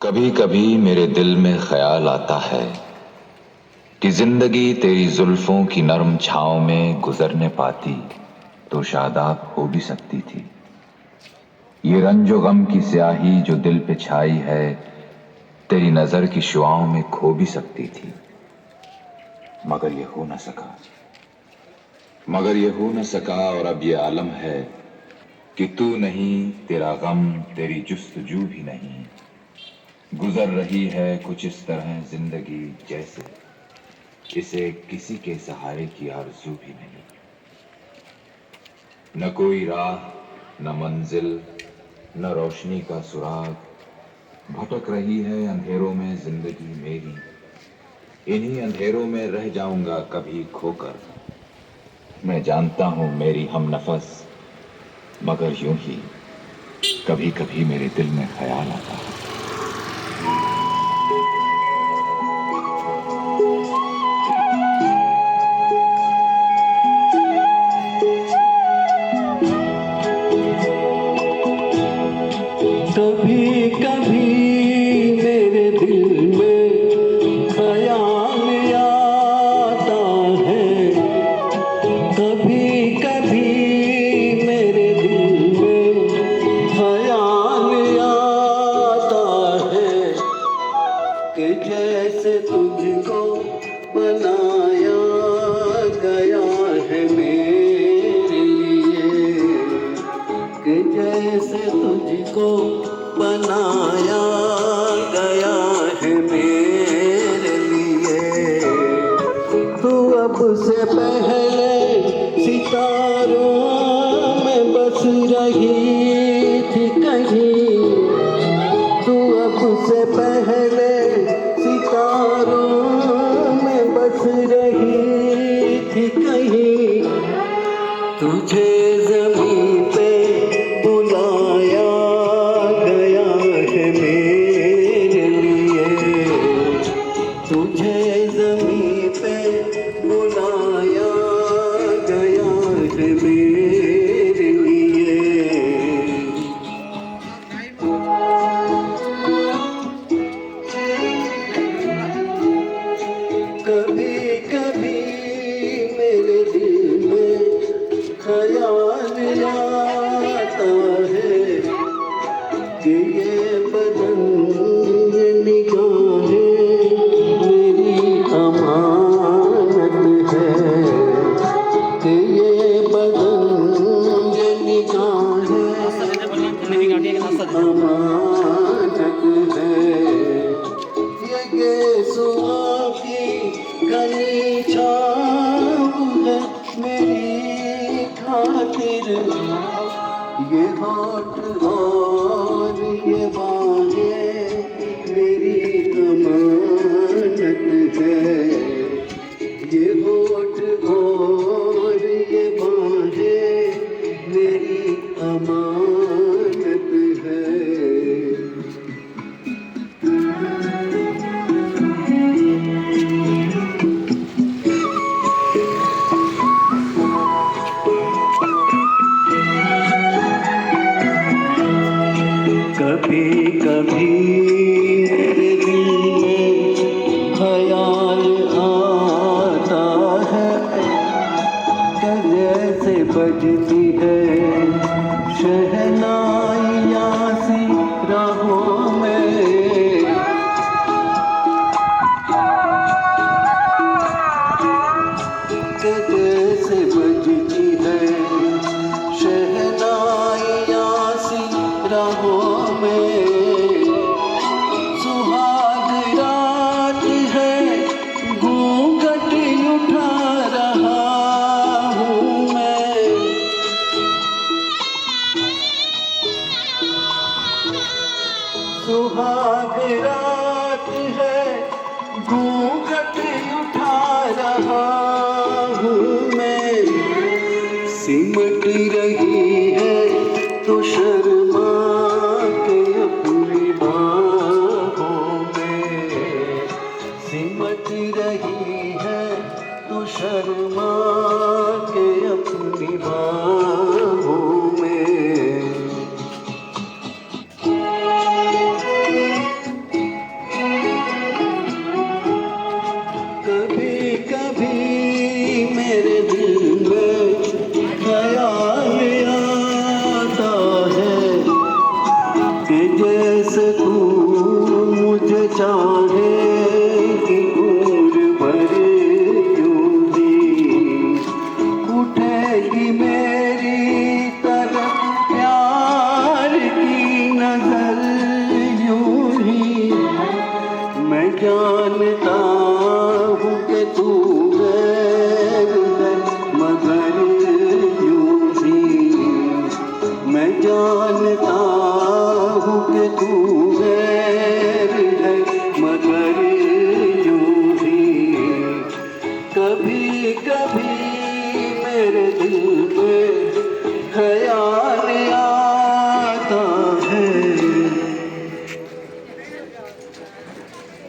कभी कभी मेरे दिल में ख्याल आता है कि जिंदगी तेरी जुल्फों की नरम छांव में गुजरने पाती तो शादाब हो भी सकती थी। ये रंजो गम की स्याही जो दिल पे छाई है तेरी नजर की शुआओं में खो भी सकती थी। मगर ये हो न सका, और अब ये आलम है कि तू नहीं, तेरा गम, तेरी जुस्तजू भी नहीं। गुजर रही है कुछ इस तरह जिंदगी जैसे इसे किसी के सहारे की आरज़ू भी नहीं। न कोई राह, न मंजिल, न रोशनी का सुराग, भटक रही है अंधेरों में जिंदगी मेरी। इन्हीं अंधेरों में रह जाऊंगा कभी खोकर। मैं जानता हूं मेरी हम नफस, मगर यूं ही कभी कभी मेरे दिल में ख्याल आता है। कभी कभी मेरे दिल में ख्याल आता है। कभी कभी मेरे दिल में ख्याल आता है कि जैसे तुझको बनाया गया है मेरे लिए, कि जैसे तुझको बनाया गया है मेरे लिए। तू अब से पहले सितारों में बस रही थी कहीं। तू अब से पहले सितारों में बस रही थी कहीं। तुझे ज़मीं पे बुलाया गया है मेरे लिए। तुझे ज़मीं पे बुलाया गया है मेरे लिए। कभी कभी मेरे दिल में ख्याल आता है कि ये बदन, ये निगाहें मेरी अमानत है। कि ये बदन, ये निगाहें मेरी अमानत है। ये सुआ की घनी छाँव है मेरी खातिर। ये होठ और ये बाहें मेरी अमानत है। ये होठ और ये बाहें मेरी अमानत है। कभी कभी मेरे दिल में ख्याल आता है कि जैसे बजती है शहनाइयाँ सी राहों में। कि जैसे बजती है शहनाइयाँ सी राहों में। सुहाग रात है, घूंघट उठा रहा हूँ मैं। सुहाग रात है, घूंघट उठा रहा हूँ मैं। सिमट रही है तो शर्मा के अपनी बाहों में। सिमट रही है तो शर्मा के अपनी बाहों में। तुझे चाहेगी उम्र भर यूं ही, उठेगी मेरी तरफ प्यार की नजर यूं ही, मैं क्या